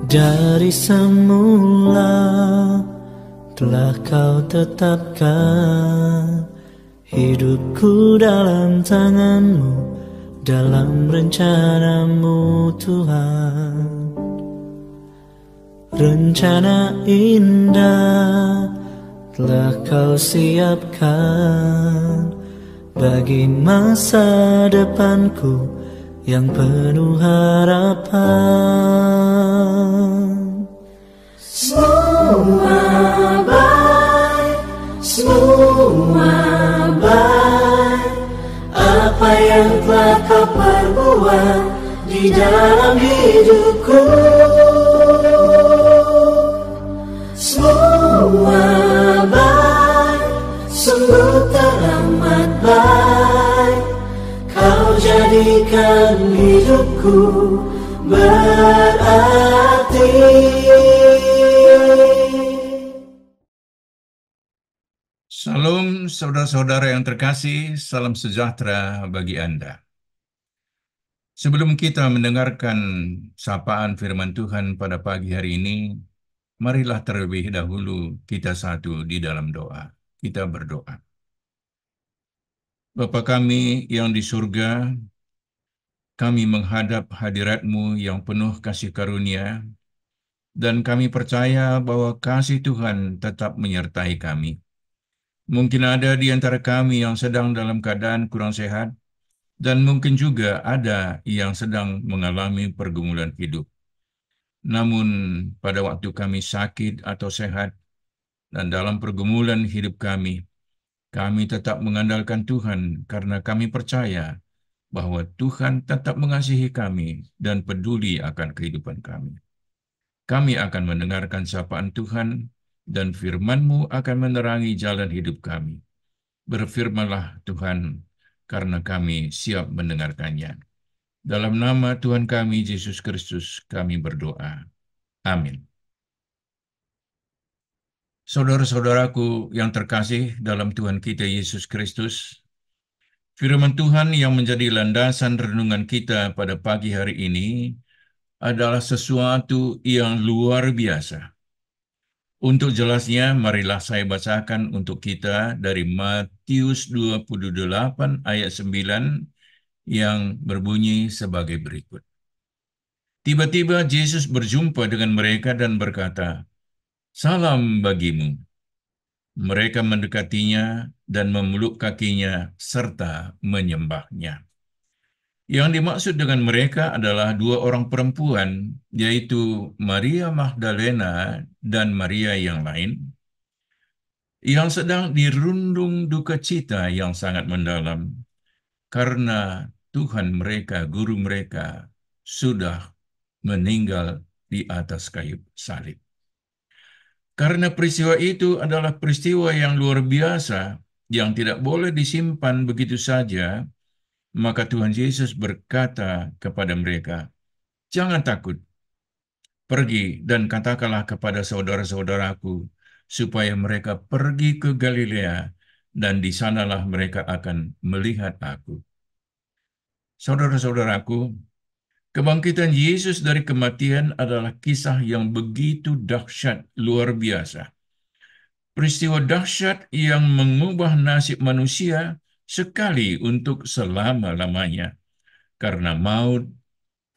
Dari semula telah kau tetapkan hidupku dalam tanganmu, dalam rencanamu Tuhan. Rencana indah telah kau siapkan bagi masa depanku yang penuh harapan. Semua baik, semua baik. Apa yang telah kau perbuat di dalam hidupku, semua baik, sungguh teramat baik. Kau jadikan hidupku berarti. Salam saudara-saudara yang terkasih, salam sejahtera bagi Anda. Sebelum kita mendengarkan sapaan firman Tuhan pada pagi hari ini, marilah terlebih dahulu kita satu di dalam doa. Kita berdoa. Bapa kami yang di surga, kami menghadap hadirat-Mu yang penuh kasih karunia, dan kami percaya bahwa kasih Tuhan tetap menyertai kami. Mungkin ada di antara kami yang sedang dalam keadaan kurang sehat, dan mungkin juga ada yang sedang mengalami pergumulan hidup. Namun, pada waktu kami sakit atau sehat, dan dalam pergumulan hidup kami tetap mengandalkan Tuhan karena kami percaya bahwa Tuhan tetap mengasihi kami dan peduli akan kehidupan kami. Kami akan mendengarkan sapaan Tuhan, dan firman-Mu akan menerangi jalan hidup kami. Berfirmanlah Tuhan, karena kami siap mendengarkannya. Dalam nama Tuhan kami, Yesus Kristus, kami berdoa. Amin. Saudara-saudaraku yang terkasih dalam Tuhan kita Yesus Kristus, firman Tuhan yang menjadi landasan renungan kita pada pagi hari ini adalah sesuatu yang luar biasa. Untuk jelasnya, marilah saya bacakan untuk kita dari Matius 28 ayat 9 yang berbunyi sebagai berikut. Tiba-tiba Yesus berjumpa dengan mereka dan berkata, "Salam bagimu." Mereka mendekatinya dan memeluk kakinya serta menyembahnya. Yang dimaksud dengan mereka adalah dua orang perempuan, yaitu Maria Magdalena dan Maria yang lain, yang sedang dirundung duka cita yang sangat mendalam, karena Tuhan mereka, guru mereka, sudah meninggal di atas kayu salib. Karena peristiwa itu adalah peristiwa yang luar biasa, yang tidak boleh disimpan begitu saja, maka Tuhan Yesus berkata kepada mereka, "Jangan takut, pergi dan katakanlah kepada saudara-saudaraku, supaya mereka pergi ke Galilea, dan di sanalah mereka akan melihat aku." Saudara-saudaraku, kebangkitan Yesus dari kematian adalah kisah yang begitu dahsyat, luar biasa. Peristiwa dahsyat yang mengubah nasib manusia sekali untuk selama-lamanya, karena maut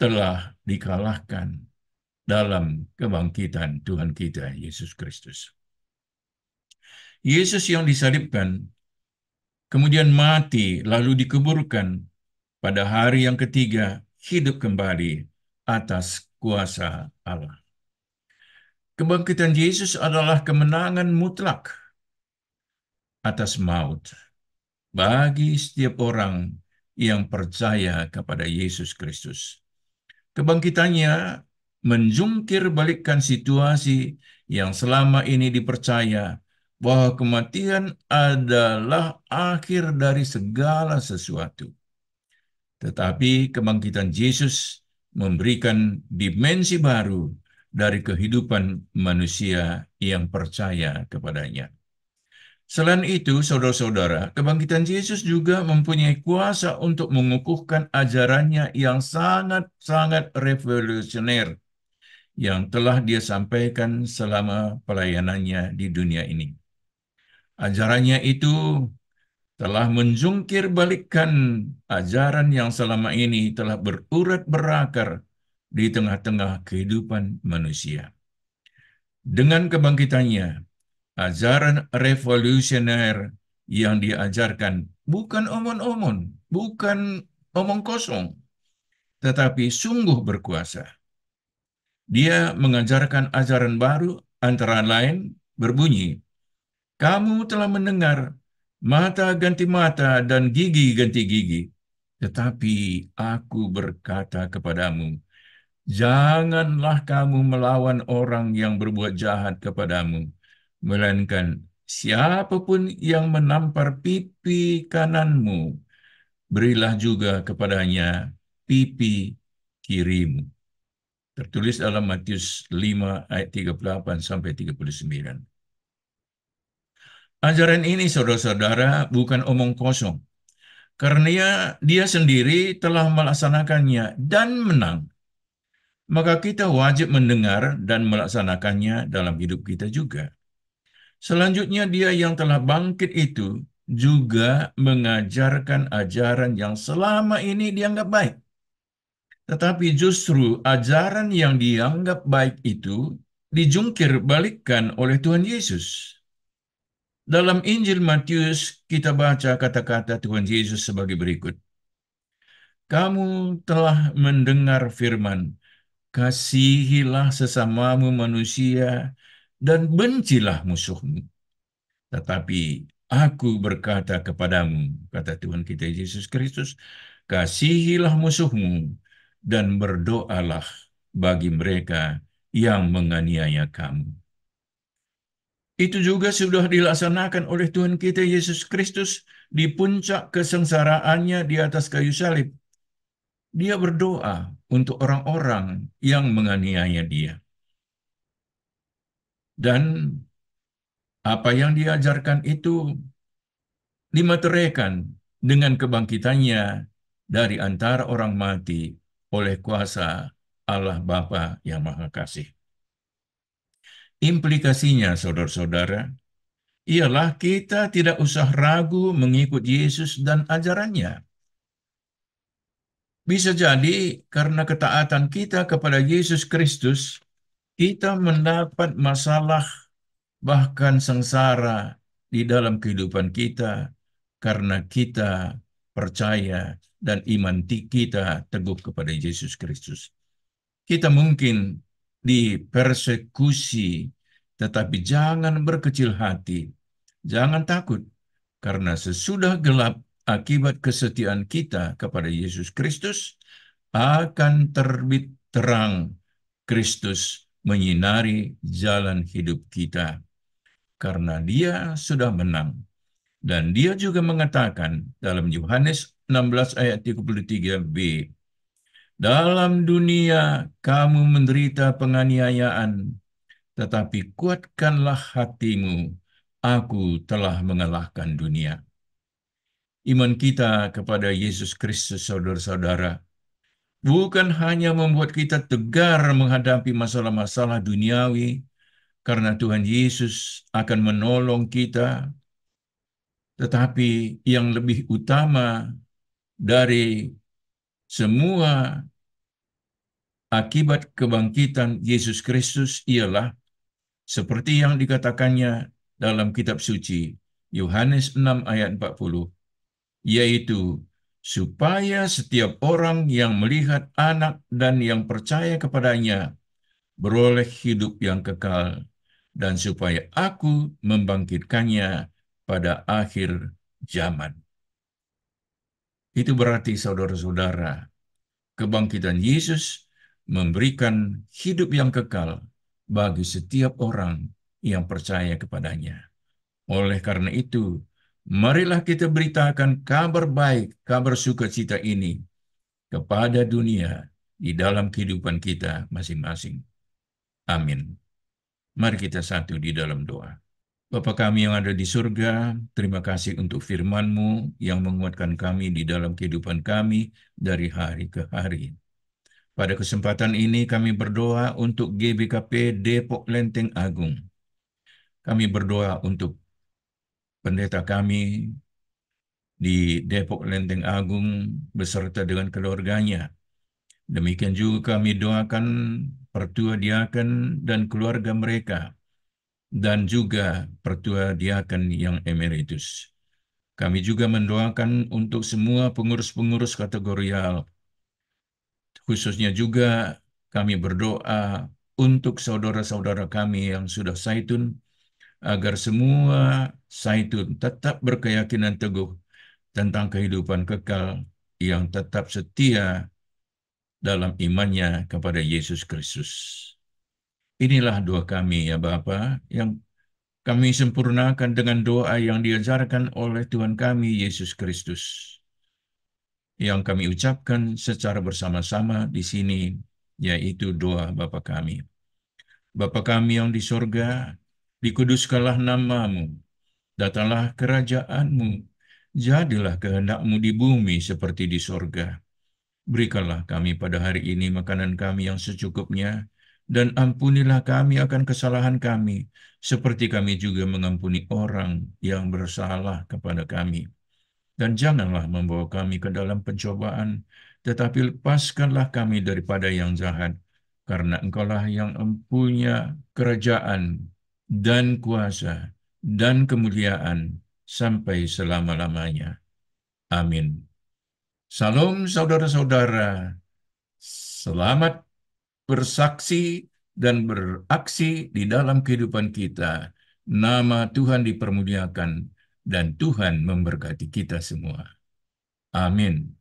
telah dikalahkan dalam kebangkitan Tuhan kita, Yesus Kristus. Yesus yang disalibkan, kemudian mati, lalu dikuburkan, pada hari yang ketiga hidup kembali atas kuasa Allah. Kebangkitan Yesus adalah kemenangan mutlak atas maut bagi setiap orang yang percaya kepada Yesus Kristus. Kebangkitannya menjungkir balikkan situasi yang selama ini dipercaya bahwa kematian adalah akhir dari segala sesuatu. Tetapi kebangkitan Yesus memberikan dimensi baru dari kehidupan manusia yang percaya kepadanya. Selain itu, saudara-saudara, kebangkitan Yesus juga mempunyai kuasa untuk mengukuhkan ajarannya yang sangat-sangat revolusioner, yang telah dia sampaikan selama pelayanannya di dunia ini. Ajarannya itu telah menjungkir balikkan ajaran yang selama ini telah berurat berakar di tengah-tengah kehidupan manusia. Dengan kebangkitannya, ajaran revolusioner yang diajarkan bukan omon-omon, bukan omong kosong, tetapi sungguh berkuasa. Dia mengajarkan ajaran baru antara lain berbunyi, "Kamu telah mendengar mata ganti mata dan gigi ganti gigi. Tetapi aku berkata kepadamu, janganlah kamu melawan orang yang berbuat jahat kepadamu, melainkan siapapun yang menampar pipi kananmu, berilah juga kepadanya pipi kirimu." Tertulis dalam Matius 5 ayat 38 sampai 39. Ajaran ini, saudara-saudara, bukan omong kosong. Karena dia sendiri telah melaksanakannya dan menang. Maka kita wajib mendengar dan melaksanakannya dalam hidup kita juga. Selanjutnya, dia yang telah bangkit itu juga mengajarkan ajaran yang selama ini dianggap baik. Tetapi justru ajaran yang dianggap baik itu dijungkir balikkan oleh Tuhan Yesus. Dalam Injil Matius, kita baca kata-kata Tuhan Yesus sebagai berikut. "Kamu telah mendengar firman, kasihilah sesamamu manusia dan bencilah musuhmu. Tetapi aku berkata kepadamu," kata Tuhan kita Yesus Kristus, "kasihilah musuhmu dan berdoalah bagi mereka yang menganiaya kamu." Itu juga sudah dilaksanakan oleh Tuhan kita Yesus Kristus di puncak kesengsaraannya di atas kayu salib. Dia berdoa untuk orang-orang yang menganiaya dia. Dan apa yang diajarkan itu dimateraikan dengan kebangkitannya dari antara orang mati oleh kuasa Allah Bapa yang Maha Kasih. Implikasinya, saudara-saudara, ialah kita tidak usah ragu mengikut Yesus dan ajarannya. Bisa jadi karena ketaatan kita kepada Yesus Kristus, kita mendapat masalah bahkan sengsara di dalam kehidupan kita karena kita percaya dan iman kita teguh kepada Yesus Kristus. Kita mungkin dipersekusi, tetapi jangan berkecil hati, jangan takut, karena sesudah gelap akibat kesetiaan kita kepada Yesus Kristus, akan terbit terang Kristus menyinari jalan hidup kita. Karena dia sudah menang. Dan dia juga mengatakan dalam Yohanes 16 ayat 33b, "Dalam dunia kamu menderita penganiayaan, tetapi kuatkanlah hatimu, aku telah mengalahkan dunia." Iman kita kepada Yesus Kristus, saudara-saudara, bukan hanya membuat kita tegar menghadapi masalah-masalah duniawi, karena Tuhan Yesus akan menolong kita, tetapi yang lebih utama dari semua akibat kebangkitan Yesus Kristus ialah seperti yang dikatakannya dalam kitab suci, Yohanes 6 ayat 40, yaitu supaya setiap orang yang melihat Anak dan yang percaya kepadanya beroleh hidup yang kekal, dan supaya aku membangkitkannya pada akhir zaman. Itu berarti, saudara-saudara, kebangkitan Yesus memberikan hidup yang kekal bagi setiap orang yang percaya kepadanya. Oleh karena itu, marilah kita beritakan kabar baik, kabar sukacita ini kepada dunia di dalam kehidupan kita masing-masing. Amin. Mari kita satu di dalam doa. Bapa kami yang ada di surga, terima kasih untuk firman-Mu yang menguatkan kami di dalam kehidupan kami dari hari ke hari. Pada kesempatan ini kami berdoa untuk GBKP Depok Lenteng Agung. Kami berdoa untuk pendeta kami di Depok Lenteng Agung beserta dengan keluarganya. Demikian juga kami doakan pertua diaken dan keluarga mereka, dan juga pertua diaken yang emeritus. Kami juga mendoakan untuk semua pengurus-pengurus kategorial. Khususnya juga kami berdoa untuk saudara-saudara kami yang sudah saitun, agar semua saitun tetap berkeyakinan teguh tentang kehidupan kekal yang tetap setia dalam imannya kepada Yesus Kristus. Inilah doa kami ya Bapa, yang kami sempurnakan dengan doa yang diajarkan oleh Tuhan kami Yesus Kristus, yang kami ucapkan secara bersama-sama di sini, yaitu doa Bapa kami. Bapa kami yang di sorga, dikuduskanlah namamu, datanglah kerajaanmu, jadilah kehendak-mu di bumi seperti di sorga. Berikanlah kami pada hari ini makanan kami yang secukupnya, dan ampunilah kami akan kesalahan kami, seperti kami juga mengampuni orang yang bersalah kepada kami. Dan janganlah membawa kami ke dalam pencobaan, tetapi lepaskanlah kami daripada yang jahat, karena Engkaulah yang mempunyai kerajaan dan kuasa dan kemuliaan sampai selama-lamanya. Amin. Salam saudara-saudara, selamat bersaksi dan beraksi di dalam kehidupan kita. Nama Tuhan dipermuliakan dan Tuhan memberkati kita semua. Amin.